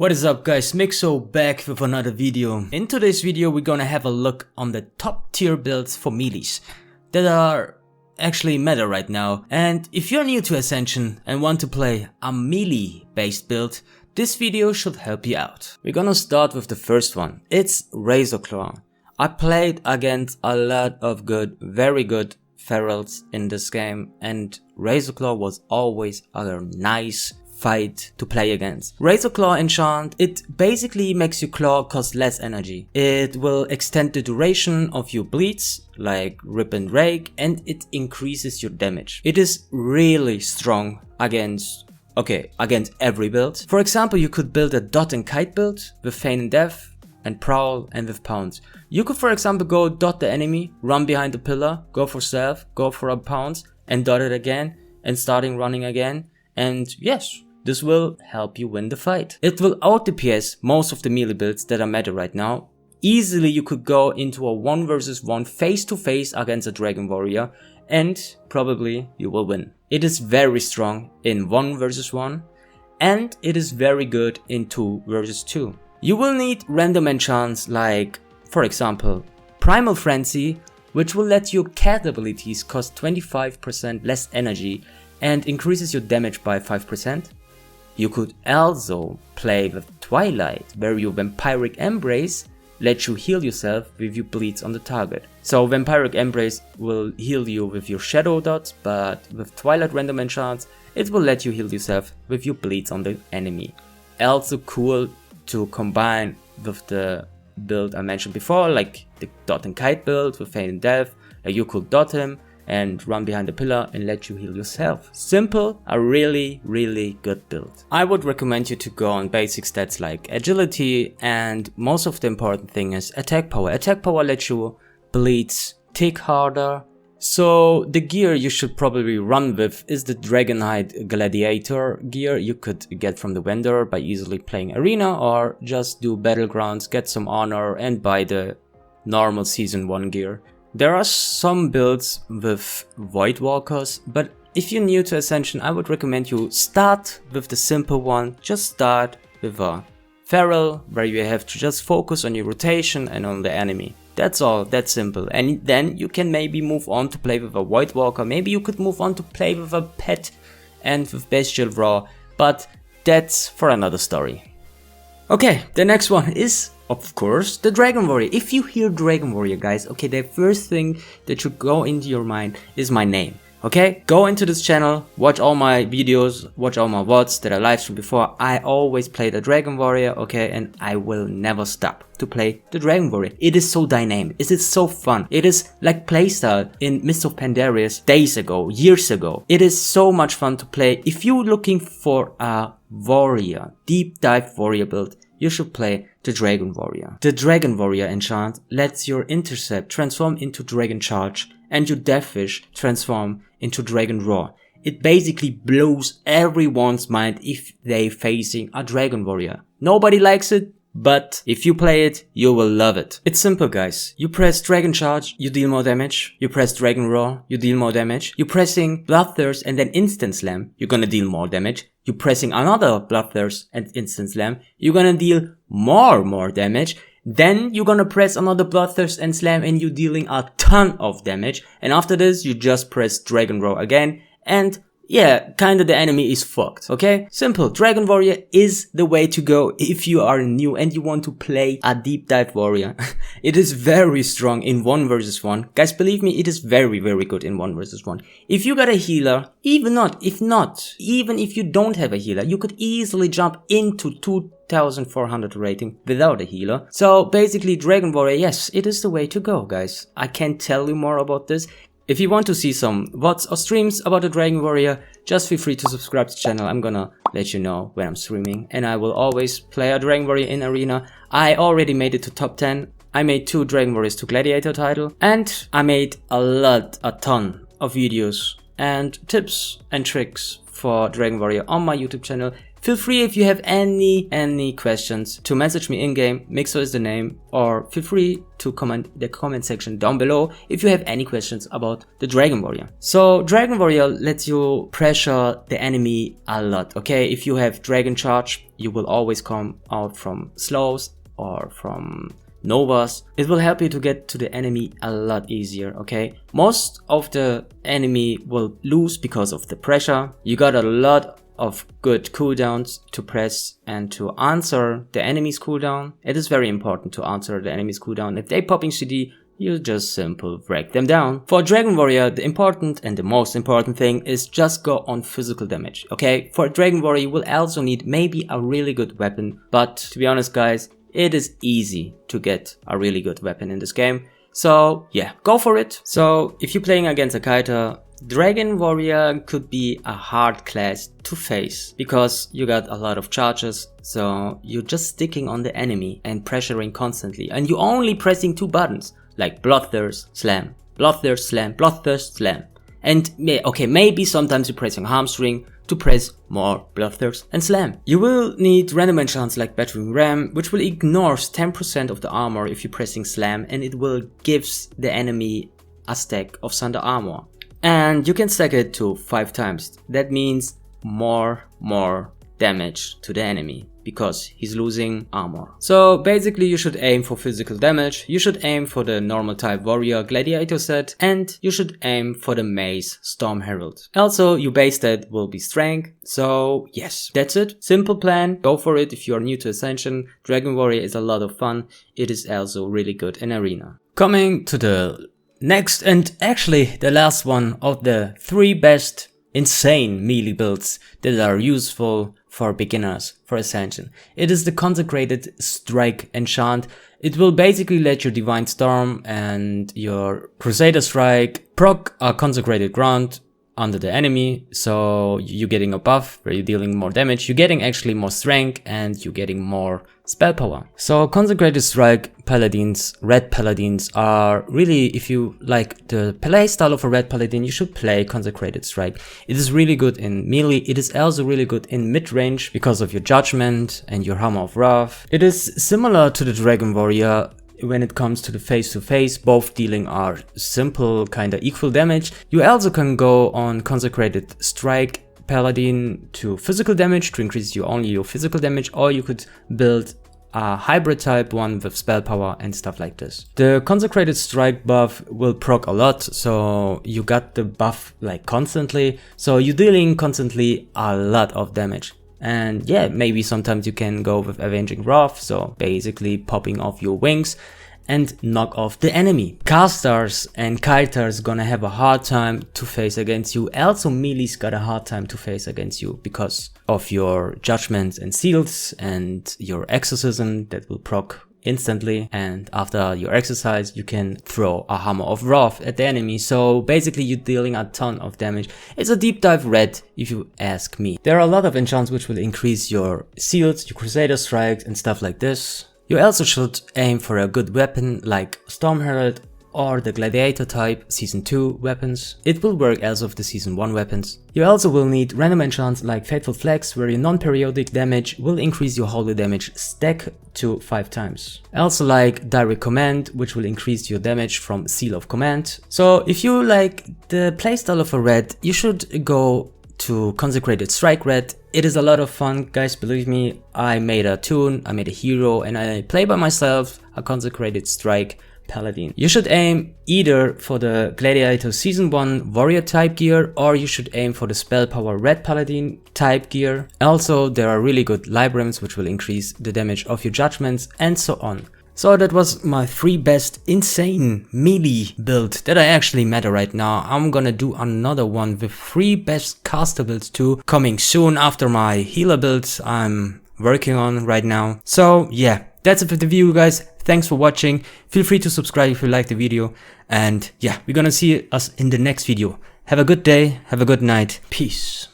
What is up guys, MIXOW back with another video. In today's video we're gonna have a look on the top tier builds for melees that are actually meta right now. And if you're new to Ascension and want to play a melee based build, this video should help you out. We're gonna start with the first one. It's Razorclaw. I played against a lot of very good ferals in this game, and Razorclaw was always a nice fight to play against. Razorclaw Enchant, it basically makes your claw cost less energy. It will extend the duration of your bleeds, like Rip and Rake, and it increases your damage. It is really strong against every build. For example, you could build a dot and kite build with Feign and Death and Prowl and with Pounce. You could, for example, go dot the enemy, run behind the pillar, go for stealth, go for a Pounce, and dot it again, and starting running again. And yes, this will help you win the fight. It will out DPS most of the melee builds that are meta right now. Easily you could go into a 1 vs 1 face to face against a Dragonwarrior, and probably you will win. It is very strong in 1 vs 1, and it is very good in 2 vs 2. You will need random enchants like, for example, Primal Frenzy, which will let your cat abilities cost 25% less energy and increases your damage by 5%. You could also play with Twilight, where your Vampiric Embrace lets you heal yourself with your bleeds on the target. So Vampiric Embrace will heal you with your shadow dots, but with Twilight random enchants, it will let you heal yourself with your bleeds on the enemy. Also cool to combine with the build I mentioned before, like the dot and kite build with Feign and Death. You could dot him and run behind the pillar and let you heal yourself. Simple, a really good build. I would recommend you to go on basic stats like agility, and most of the important thing is attack power. Attack power lets you bleeds tick harder. So the gear you should probably run with is the Dragonhide Gladiator gear you could get from the vendor by easily playing Arena, or just do Battlegrounds, get some honor and buy the normal Season 1 gear. There are some builds with Voidwalkers, but if you're new to Ascension, I would recommend you start with the simple one. Just start with a Feral, where you have to just focus on your rotation and on the enemy. That's all, that's simple. And then you can maybe move on to play with a Voidwalker. Maybe you could move on to play with a pet and with Bestial Raw, but that's for another story. Okay, the next one is, of course, the Dragonwarrior. If you hear Dragonwarrior, guys, okay, the first thing that should go into your mind is my name. Okay, go into this channel, watch all my videos, watch all my VODs that I live streamed before. I always play the Dragonwarrior, okay, and I will never stop to play the Dragonwarrior. It is so dynamic, it is so fun. It is like playstyle in Mists of Pandaria days ago, years ago. It is so much fun to play. If you're looking for a warrior, deep dive warrior build, you should play the Dragonwarrior. The Dragonwarrior enchant lets your intercept transform into Dragon Charge and your Deathwish transform into Dragon Roar. It basically blows everyone's mind if they facing a Dragonwarrior. Nobody likes it, but if you play it, you will love it. It's simple, guys. You press Dragon Charge, you deal more damage. You press Dragon Roar, you deal more damage. You're pressing Bloodthirst and then Instant Slam, you're gonna deal more damage. You're pressing another Bloodthirst and Instant Slam, you're gonna deal more damage. Then you're gonna press another Bloodthirst and Slam and you're dealing a ton of damage. And after this, you just press Dragon Roar again, and yeah, kinda the enemy is fucked, okay? Simple. Dragonwarrior is the way to go if you are new and you want to play a deep dive warrior. It is very strong in 1 vs 1. Guys, believe me, it is very good in 1 vs 1. If you got a healer, even if you don't have a healer, you could easily jump into 2400 rating without a healer. So basically Dragonwarrior, yes, it is the way to go, guys. I can't tell you more about this. If you want to see some VODs or streams about the Dragonwarrior, just feel free to subscribe to the channel. I'm gonna let you know when I'm streaming, and I will always play a Dragonwarrior in Arena. I already made it to top 10. I made 2 Dragonwarriors to Gladiator title, and I made a ton of videos and tips and tricks for Dragonwarrior on my YouTube channel. Feel free if you have any questions to message me in-game, MIXOW is the name, or feel free to comment in the comment section down below if you have any questions about the Dragonwarrior. So Dragonwarrior lets you pressure the enemy a lot, okay? If you have Dragon Charge, you will always come out from slows or from Novas. It will help you to get to the enemy a lot easier, okay? Most of the enemy will lose because of the pressure. You got a lot of good cooldowns to press and to answer the enemy's cooldown. It is very important to answer the enemy's cooldown. If they popping CD, you just simple break them down. For Dragonwarrior, the important and the most important thing is just go on physical damage, okay? For Dragonwarrior, you will also need maybe a really good weapon, but to be honest guys, it is easy to get a really good weapon in this game. So yeah, go for it. So if you're playing against a kiter, Dragonwarrior could be a hard class to face because you got a lot of charges, so you're just sticking on the enemy and pressuring constantly, and you're only pressing 2 buttons like Bloodthirst, Slam, Bloodthirst, Slam, Bloodthirst, Slam. And okay, maybe sometimes you're pressing Hamstring to press more Bloodthirst and Slam. You will need random enchants like Battering Ram, which will ignore 10% of the armor if you're pressing Slam, and it will gives the enemy a stack of Thunder armor. And you can stack it to 5 times. That means more damage to the enemy because he's losing armor. So basically you should aim for physical damage, you should aim for the normal type warrior gladiator set, and you should aim for the mace Storm Herald. Also your base stat will be strength. So yes, that's it. Simple plan, go for it. If you are new to Ascension, Dragonwarrior is a lot of fun. It is also really good in arena. Coming to the next and actually the last one of the 3 best insane melee builds that are useful for beginners for Ascension. It is the Consecrated Strike Enchant. It will basically let your Divine Storm and your Crusader Strike proc a Consecrated Ground under the enemy, so you're getting a buff where you're dealing more damage, you're getting actually more strength, and you're getting more spell power. So Consecrated Strike Paladins, Red Paladins are really, if you like the play style of a Red Paladin, you should play Consecrated Strike. It is really good in melee, it is also really good in mid-range because of your Judgment and your Hammer of Wrath. It is similar to the Dragonwarrior when it comes to the face-to-face, both dealing are simple, kinda equal damage. You also can go on Consecrated Strike Paladin to physical damage to increase only your physical damage, or you could build a hybrid type one with spell power and stuff like this. The Consecrated Strike buff will proc a lot, so you got the buff like constantly, so you're dealing constantly a lot of damage. And yeah, maybe sometimes you can go with Avenging Wrath, so basically popping off your wings and knock off the enemy. Casters and kiters gonna have a hard time to face against you. Also melee's got a hard time to face against you because of your Judgments and Seals and your Exorcism that will proc instantly, and after your exercise you can throw a Hammer of Wrath at the enemy, so basically you're dealing a ton of damage. It's a deep dive red if you ask me. There are a lot of enchants which will increase your Seals, your Crusader Strikes and stuff like this. You also should aim for a good weapon like Storm Herald or the Gladiator type Season 2 weapons. It will work as of the Season 1 weapons. You also will need random enchants like Fateful Flex, where your non-periodic damage will increase your holy damage stack to 5 times. Also like Direct Command, which will increase your damage from Seal of Command. So if you like the playstyle of a red, you should go to Consecrated Strike Red. It is a lot of fun, guys, believe me. I made a tune, I made a hero, and I play by myself a Consecrated Strike Paladin. You should aim either for the Gladiator Season 1 Warrior type gear, or you should aim for the Spell Power Red Paladin type gear. Also, there are really good Librams which will increase the damage of your Judgments and so on. So that was my 3 best insane melee build that I actually meta right now. I'm gonna do another one with 3 best caster builds too, coming soon after my healer builds I'm working on right now. So yeah, that's it for the video, guys. Thanks for watching. Feel free to subscribe if you liked the video. And yeah, we're gonna see us in the next video. Have a good day, have a good night. Peace.